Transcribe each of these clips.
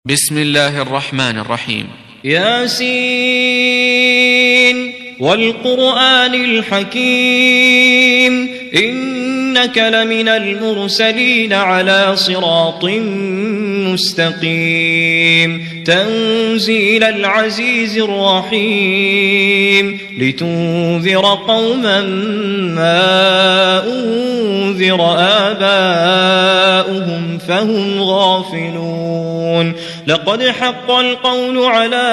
بسم الله الرحمن الرحيم. ياسين والقرآن الحكيم إنك لمن المرسلين على صراط مستقيم تنزيل العزيز الرحيم لتنذر قوما ما أنذر آباؤهم فهم غافلون لقد حق القول على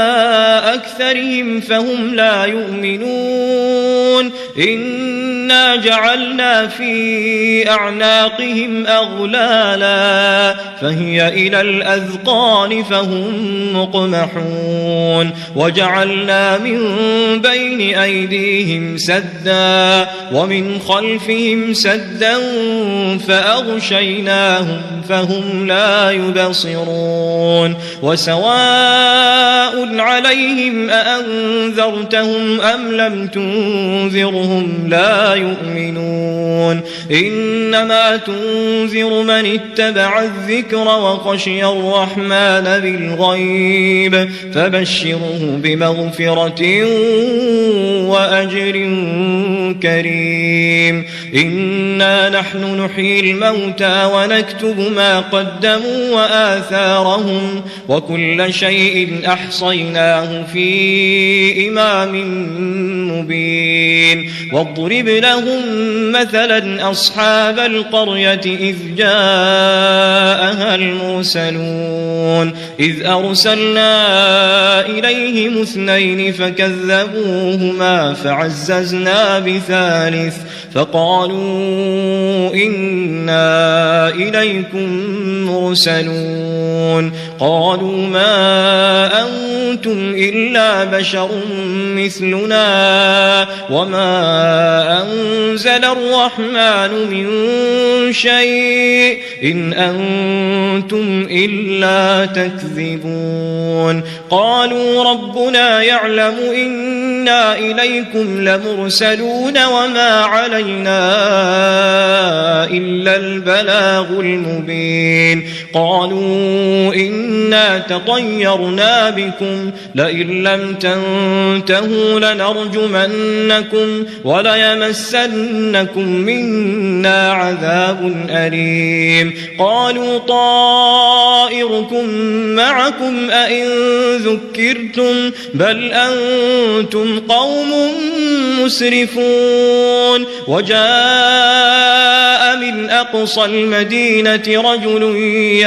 أكثرهم فهم لا يؤمنون إنا جعلنا في أعناقهم أغلالا فهي إلى الأذقان فهم مقمحون وجعلنا من بين أيديهم سدا ومن خلفهم سدا فأغشيناهم فهم لا يبصرون وسواء عليهم أأنذرتهم أم لم تنذرهم لا يؤمنون إنما تنذر من اتبع الذكر وخشي الرحمن بالغيب فبشره بمغفرة وأجر كريم إنا نحن نحيي الموتى ونكتب ما قدموا وآثارهم وكل شيء أحصيناه في إمام مبين واضرب لهم مثلا أصحاب القرية إذ جاءها المرسلون إذ أرسلنا إليهم اثنين فكذبوهما فعززنا بثالث فقالوا إنا إليكم مرسلون قالوا ما أنتم إلا بشر مثلنا وما أنزل الرحمن من شيء إن أنتم إلا تكذبون قالوا ربنا يعلم إنا إليكم لمرسلون وما علينا إلا البلاغ المبين قالوا إنا تطيرنا بكم لئن لم تنتهوا لنرجمنكم وليمسنكم منا عذاب أليم قالوا طائركم معكم أئن ذكرتم بل أنتم قوم مسرفون وجاء من أقصى المدينة رجل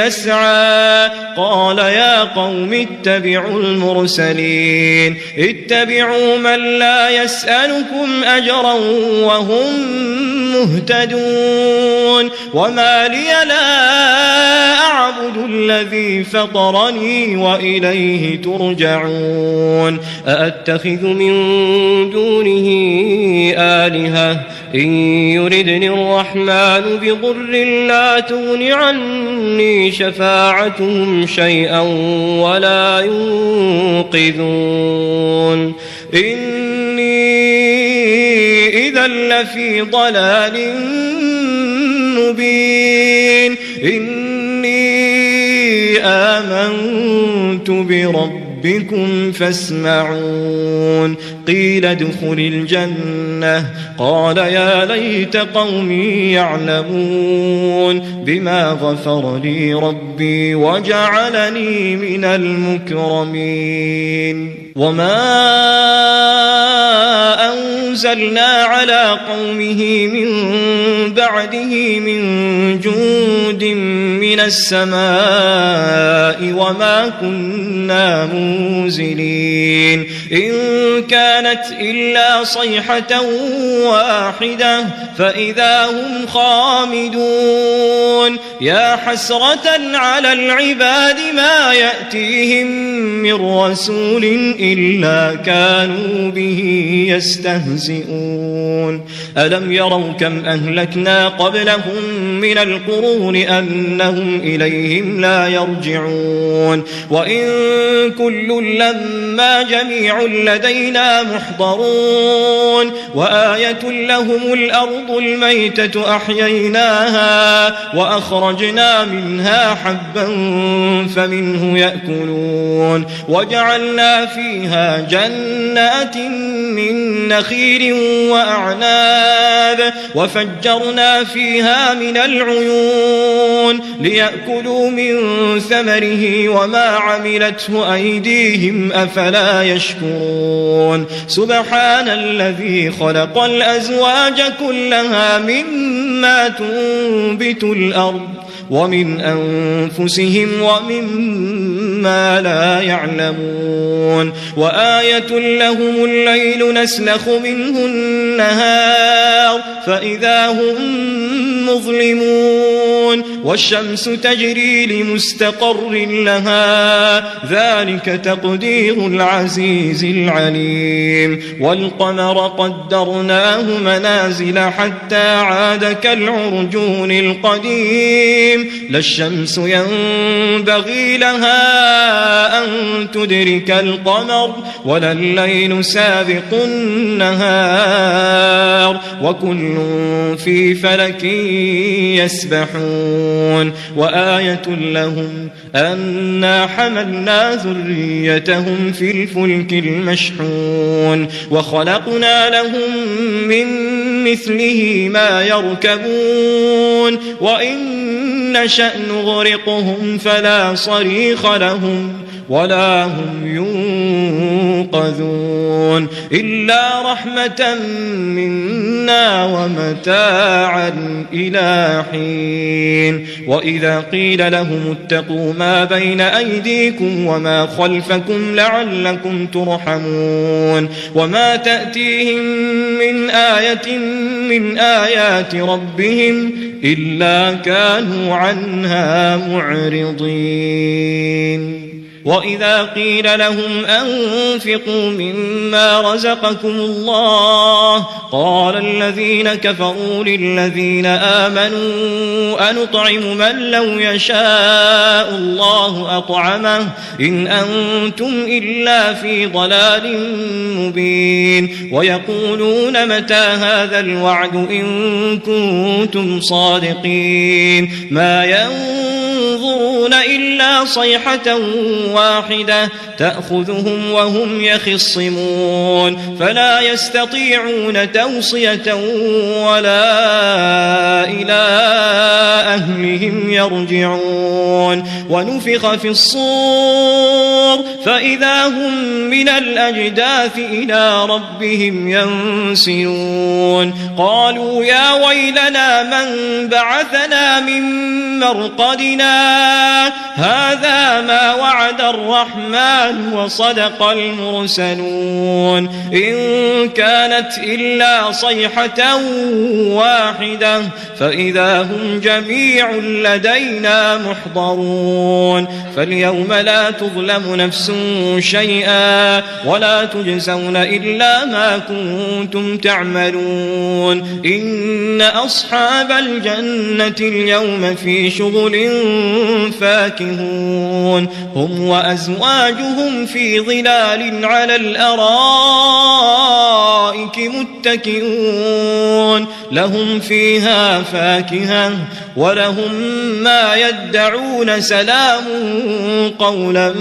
يسعى قال يا قوم اتبعوا المرسلين اتبعوا من لا يسألكم أجرا وهم مهتدون وما لي لا أعبد الذي فطرني وإليه ترجعون أأتخذ من دونه آلهة إن يردني الرحمن بضر لا تغن عني شفاعتهم شيئا ولا ينقذون إني إذا لفي ضلال مبين إني آمنت بربكم فاسمعون قيل ادخل الجنة قال يا ليت قومي يعلمون بما غفر لي ربي وجعلني من المكرمين وما أنزلنا على قومه من بعده من جند من السماء وما كنا منزلين إن كانت إلا صيحة واحدة فإذا هم خامدون يا حسرة على العباد ما يأتيهم من رسول إلا كانوا به يستهزئون ألم يروا كم أهلكنا قبلهم من القرون أنهم فهم إليهم لا يرجعون وإن كل لما جميع لدينا محضرون وآية لهم الأرض الميتة أحييناها وأخرجنا منها حبا فمنه يأكلون وجعلنا فيها جنات من نخيل وأعناب وفجرنا فيها من العيون ليأكلوا من ثمره وما عملته أيديهم أفلا يشكرون سبحان الذي خلق الأزواج كلها مما تنبت الأرض ومن أنفسهم ومما لا يعلمون وآية لهم الليل نسلخ منه النهار فإذا هم مظلمون والشمس تجري لمستقر لها ذلك تقدير العزيز العليم والقمر قدرناه منازل حتى عاد كالعرجون القديم لا الشمس ينبغي لها أن تدرك القمر ولا الليل سابق النهار وكل في فلك يسبحون وآية لهم أنا حملنا ذريتهم في الفلك المشحون وخلقنا لهم من مثله ما يركبون وإن نشأ نغرقهم فلا صريخ لهم ولا هم ينقذون إلا رحمة منا ومتاعا إلى حين وإذا قيل لهم اتقوا ما بين أيديكم وما خلفكم لعلكم ترحمون وما تأتيهم من آية من آيات ربهم إلا كانوا عنها معرضين وإذا قيل لهم أنفقوا مما رزقكم الله قال الذين كفروا للذين آمنوا أنطعم من لو يشاء الله أطعمه إن أنتم إلا في ضلال مبين ويقولون متى هذا الوعد إن كنتم صادقين ما ينظرون إلا صيحة واحدة تأخذهم وهم يخصمون فلا يستطيعون توصية ولا إلى أهلهم يرجعون ونفخ في الصور فإذا هم من الأجداث إلى ربهم ينسلون قالوا يا ويلنا من بعثنا من مرقدنا هذا ما وعد الرحمن وصدق المرسلون إن كانت إلا صيحة واحدة فإذا هم جميع لدينا محضرون فاليوم لا تظلم نفس شيئا ولا تجزون إلا ما كنتم تعملون إن أصحاب الجنة اليوم في شغل فاكهون هم وأزواجهم في ظلال على الأرائك متكئون لهم فيها فاكهة ولهم ما يدعون سلام قولا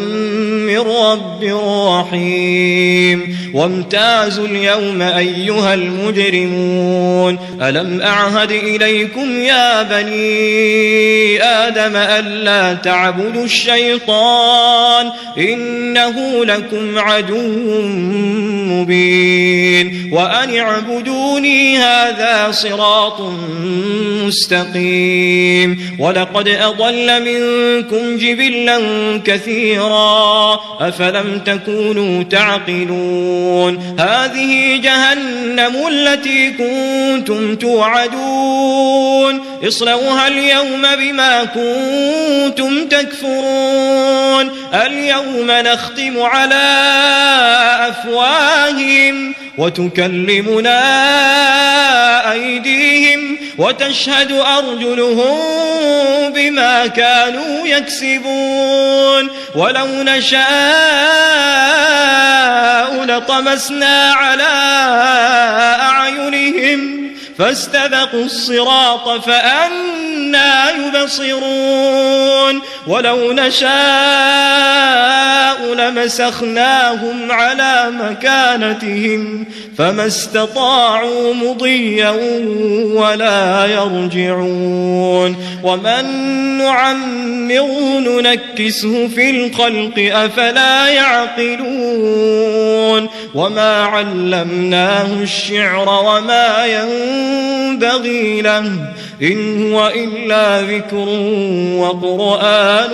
من رب رحيم وامتازوا اليوم أيها المجرمون ألم أعهد إليكم يا بني آدم ألا تعبدوا الشيطان إنه لكم عدو مبين وأن اعبدوني هذا صراط مستقيم ولقد أضل منكم جبلا كثيرا أفلم تكونوا تعقلون هذه جهنم التي كنتم توعدون اصلوها اليوم بما كنتم تكفرون اليوم نختم على أفواههم وتكلمنا أيديهم وتشهد أرجلهم بما كانوا يكسبون ولو نشاء لطمسنا على أعينهم فاستبقوا الصراط فأنى يبصرون ولو نشاء لمسخناهم على مكانتهم فما استطاعوا مضيا ولا يرجعون ومن نعمره ننكسه في الخلق أفلا يعقلون وما علمناه الشعر وما ينبغي له إن هو إلا ذكر وقرآن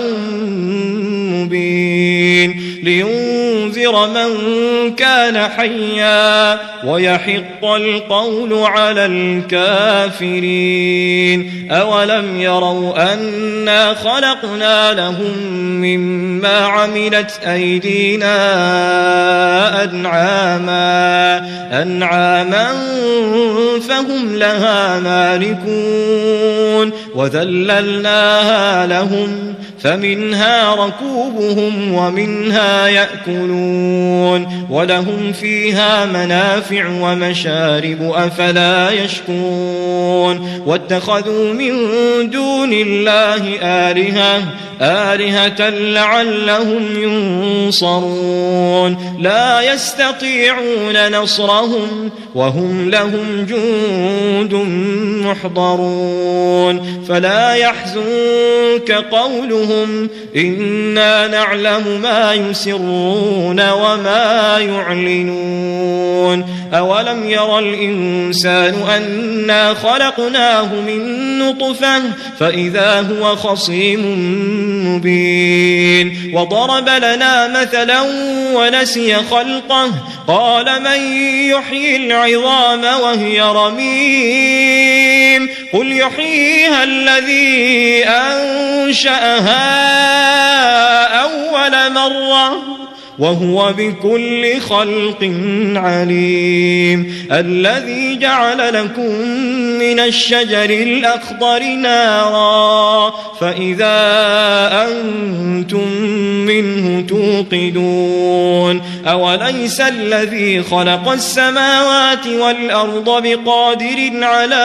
مبين لينذر من كان حيا ويحق القول على الكافرين أولم يروا أنا خلقنا لهم مما عملت أيدينا أنعاما فهم لها مالكون وذللناها لهم فمنها ركوبهم ومنها يأكلون ولهم فيها منافع ومشارب أفلا يشكرون واتخذوا من دون الله آلهة لعلهم ينصرون لا يستطيعون نصرهم وهم لهم جند محضرون فلا يحزنك قولهم إنا نعلم ما يسرون وما يعلنون أولم يرى الإنسان أنا خلقناه من نطفة فإذا هو خصيم مبين وضرب لنا مثلا ونسي خلقه قال من يحيي العظام وهي رميم قل يحييها الذي أنشأها أول مرة وهو بكل خلق عليم الذي جعل لكم من الشجر الأخضر نارا فإذا أنتم منه توقدون أوليس الذي خلق السماوات والأرض بقادر على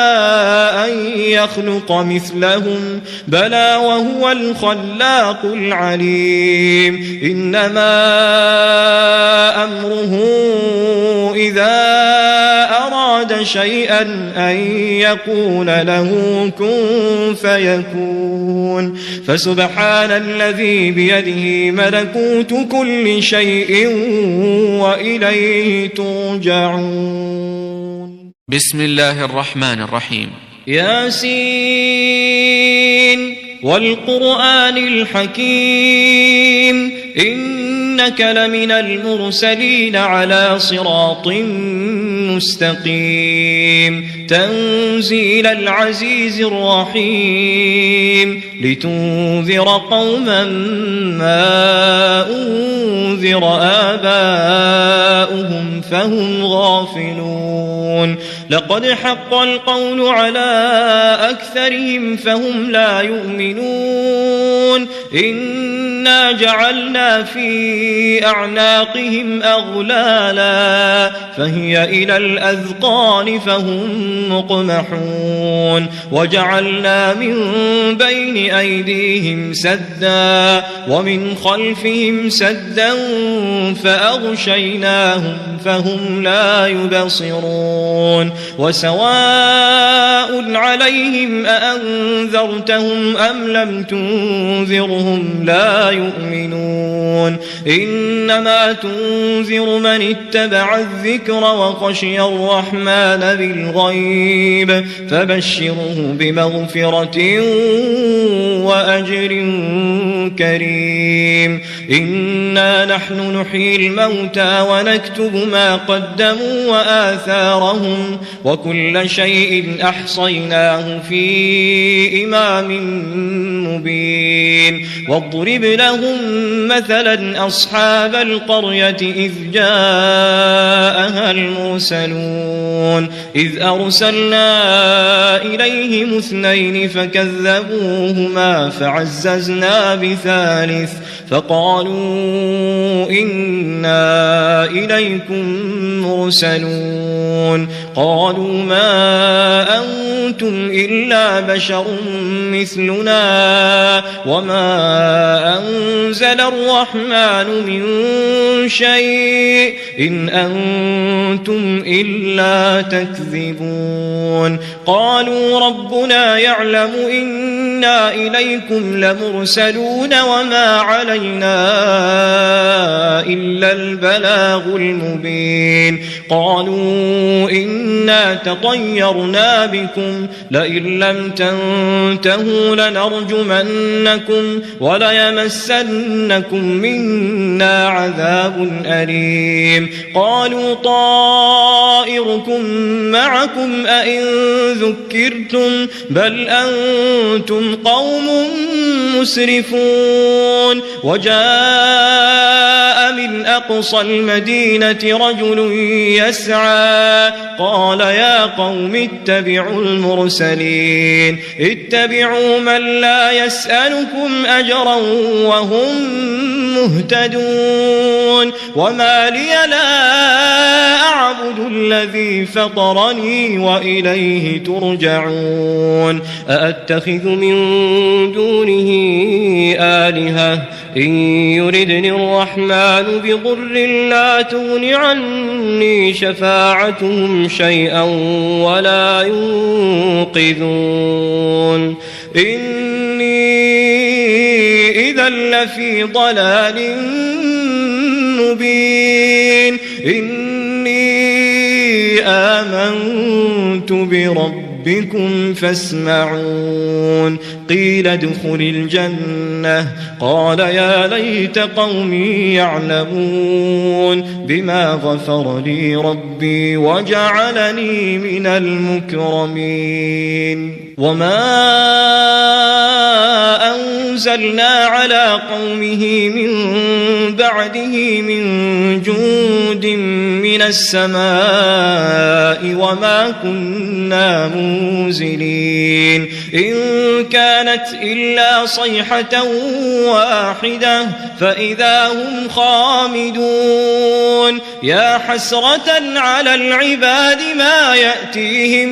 أن يخلق مثلهم بلى وهو الخلاق العليم إنما أمره إذا أراد شيئا أن يقول له كن فيكون فسبحان الذي بيده ملكوت كل شيء وإليه ترجعون بسم الله الرحمن الرحيم ياسين والقرآن الحكيم إنك لمن المرسلين على صراط مستقيم تنزيل العزيز الرحيم لتنذر قوما ما أنذر آباؤهم فهم غافلون لقد حق القول على أكثرهم فهم لا يؤمنون إنا جعلنا في أعناقهم أغلالا فهي إلى الأذقان فهم مقمحون وجعلنا من بين أيديهم سدا ومن خلفهم سدا فأغشيناهم فهم لا يبصرون وسواء عليهم أأنذرتهم أم لم تنذرهم لا يؤمنون إنما تنذر من اتبع الذكر وخشي الرحمن بالغيب فبشره بمغفرة وأجر كريم إنا نحن نحيي الموتى ونكتب ما قدموا وآثارهم وكل شيء أحصيناه في إمام مبين واضرب لهم مثلا أصحاب القرية إذ جاءها المرسلون إذ أرسلنا إليهم 2 فكذبوهما فعززنا ب3 فقالوا إنا إليكم مرسلون قالوا ما أنتم إلا بشر مثلنا وما أنزل الرحمن من شيء إن أنتم إلا تكذبون قالوا ربنا يعلم إنا إليكم لمرسلون وما علينا إلا البلاغ المبين قالوا إنا تطيرنا بكم لئن لم تنتهوا لنرجمنكم وليمسنكم منا عذاب أليم قالوا طائركم معكم أئن ذكرتم بل أنتم قوم مسرفون وجاء من أقصى المدينة رجل يسعى قال يا قوم اتبعوا المرسلين اتبعوا من لا يسألكم أجرا وهم مهتدون وما لي لا أعبد الذي فطرني وإليه ترجعون أأتخذ من دونه آلهة إن يردني الرحمن بضر لا تغن عني شفاعتهم شيئا ولا ينقذون إني إذا لفي ضلال مبين إني آمنت بربكم فاسمعون قيل ادخل الجنة قال يا ليت قومي يعلمون بما غفر لي ربي وجعلني من المكرمين وما أنزلنا على قومه من بعده من جند من السماء وما كنا منزلين إن كانت إلا صيحة واحدة فإذا هم خامدون يا حسرة على العباد ما يأتيهم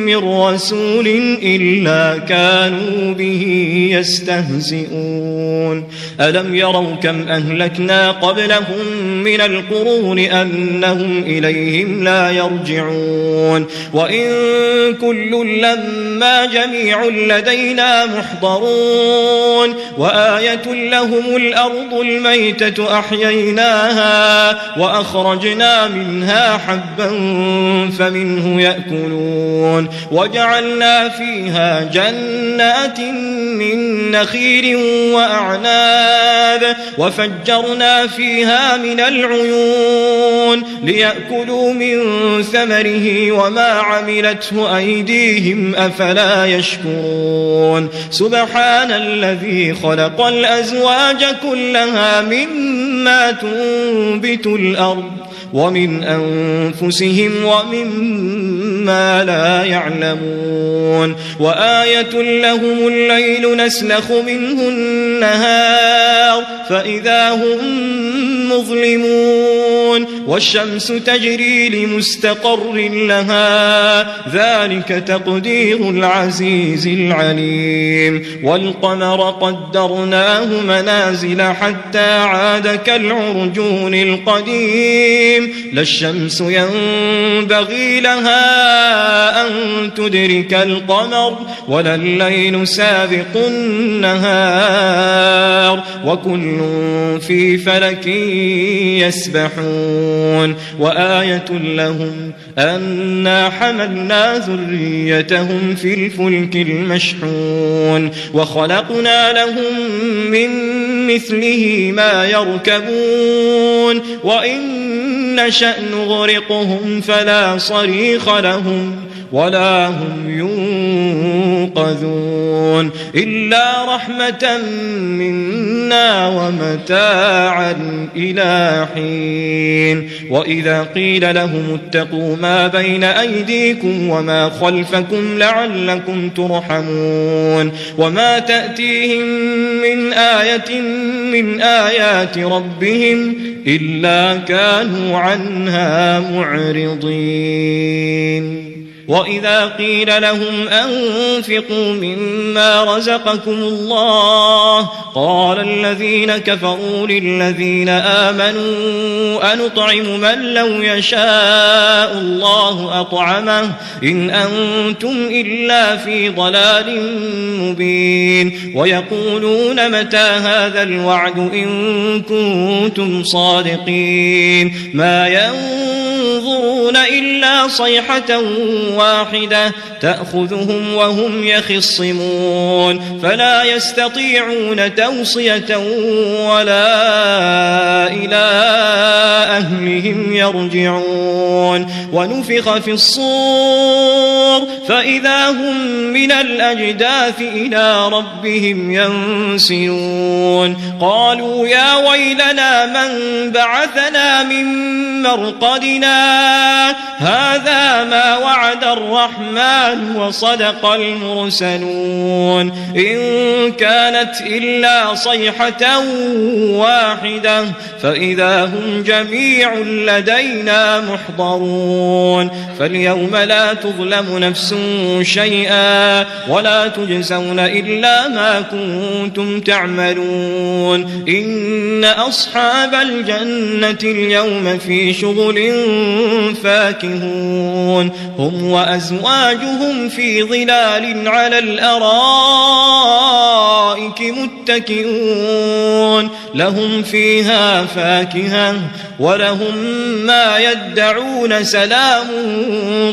من رسول إلا كانوا به يستهزئون ألم يروا كم أهلكنا قبلهم من القرون أنهم إليهم لا يرجعون وإن كل لما جميع لدينا محضرون وآية لهم الأرض الميتة أحييناها وأخرجنا منها حبا فمنه يأكلون وجعلنا فيها جنات من نخيل وأعناب وفجرنا فيها من العيون ليأكلوا من ثمره وما عملته أيديهم أفلا يشكرون سبحان الذي خلق الأزواج كلها مما تنبت الأرض ومن أنفسهم ومما لا يعلمون وآية لهم الليل نسلخ منه النهار فإذا هم مظلمون والشمس تجري لمستقر لها ذلك تقدير العزيز العليم والقمر قدرناه منازل حتى عاد كالعرجون القديم لا الشمس ينبغي لها أن تدرك القمر ولا الليل سابق النهار وكل في فلك يسبحون وآية لهم أنا حملنا ذريتهم في الفلك المشحون وخلقنا لهم من مثله ما يركبون وإن نشأ نغرقهم فلا صريخ لهم ولا هم ينقذون إلا رحمة منا ومتاعا إلى حين وإذا قيل لهم اتقوا ما بين أيديكم وما خلفكم لعلكم ترحمون وما تأتيهم من آية من آيات ربهم إلا كانوا عنها معرضين وإذا قيل لهم أنفقوا مما رزقكم الله قال الذين كفروا للذين آمنوا أنطعم من لو يشاء الله أطعمه إن أنتم إلا في ضلال مبين ويقولون متى هذا الوعد إن كنتم صادقين ما ينظرون إلا صيحة واحدة تأخذهم وهم يخصمون فلا يستطيعون توصية ولا إلى أهلهم يرجعون ونفخ في الصور فإذا هم من الأجداث إلى ربهم ينسلون قالوا يا ويلنا من بعثنا من مرقدنا هذا ما وعد الرحمن وصدق المرسلون إن كانت إلا صيحة واحدة فإذا هم جميع لدينا محضرون فاليوم لا تظلم نفس شيئا ولا تجزون إلا ما كنتم تعملون إن أصحاب الجنة اليوم في شغل فاكهون هم وأزواجهم في ظلال على الأرائك متكئون لهم فيها فاكهة ولهم ما يدعون سلام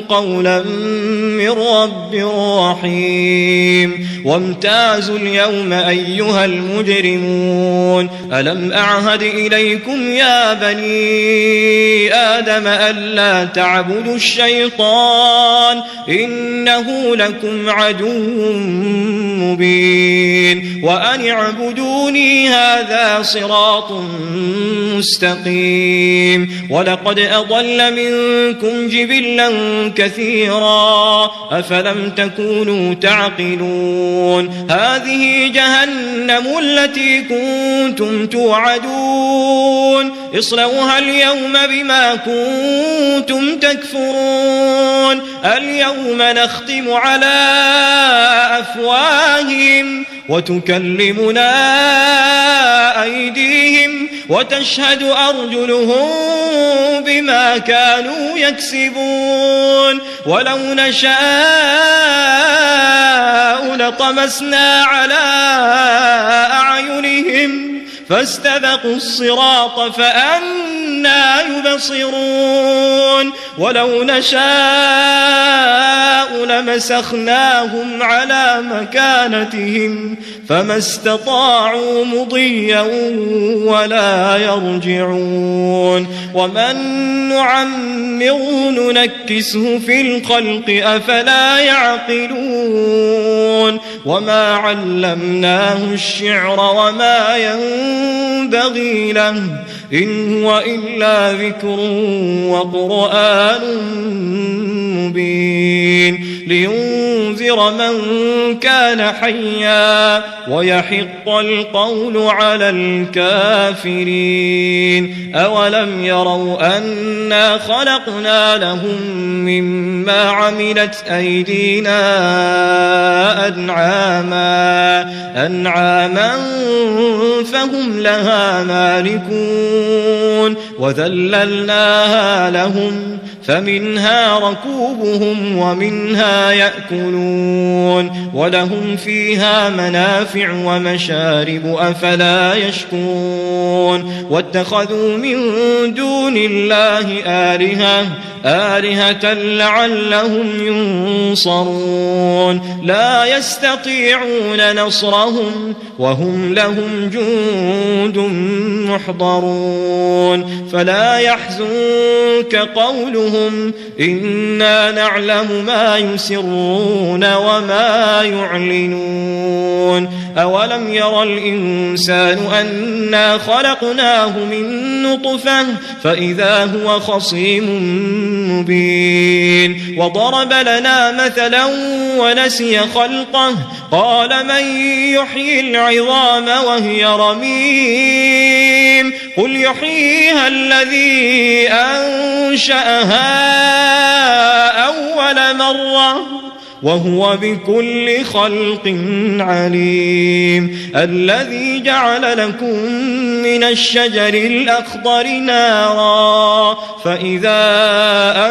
قولا من رب رحيم وامتازوا اليوم أيها المجرمون ألم أعهد إليكم يا بني آدم ألا تعبدوا الشيطان إنه لكم عدو مبين وأن اعبدوني هذا صراط مستقيم ولقد أضل منكم جبلا كثيرا أفلم تكونوا تعقلون هذه جهنم التي كنتم توعدون اصلوها اليوم بما كنتم تكفرون اليوم نختم على أفواههم وتكلمنا أيديهم وتشهد أرجلهم بما كانوا يكسبون ولو نشاء لطمسنا على أعينهم فاستبقوا الصراط فأنى يبصرون ولو نشاء لمسخناهم على مكانتهم فما استطاعوا مضيا ولا يرجعون ومن نعمره ننكسه في الخلق أفلا يعقلون وما علمناه الشعر وما ينبغي له إن هو إلا ذكر وقرآن مبين لينذر من كان حيا ويحق القول على الكافرين أولم يروا أنا خلقنا لهم مما عملت أيدينا أنعاما فهم لها مالكون وذللناها لهم فمنها ركوبهم ومنها منها يأكلون ولهم فيها منافع ومشارب أفلا يشكرون واتخذوا من دون الله آلهة لعلهم ينصرون لا يستطيعون نصرهم وهم لهم جند محضرون فلا يحزنك قولهم إنا نعلم ما يسرون وما يعلنون أولم ير الإنسان أنا خلقناه من نطفة فإذا هو خصيم مبين وضرب لنا مثلا ونسي خلقه قال من يحيي العظام وهي رميم قل يحييها الذي أنشأها أول مرة وهو بكل خلق عليم الذي جعل لكم من الشجر الأخضر نارا فإذا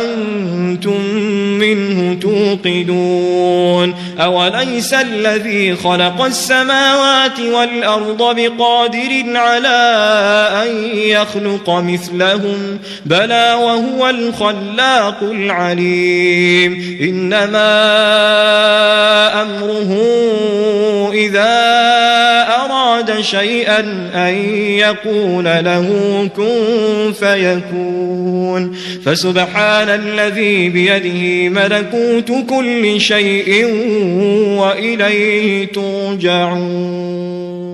أنتم منه توقدون أوليس الذي خلق السماوات والأرض بقادر على أن يخلق مثلهم بلى وهو الخلاق العليم إنما أمره إذا أراد شيئا أن يقول له كن فيكون فسبحان الذي بيده ملكوت كل شيء وإليه ترجعون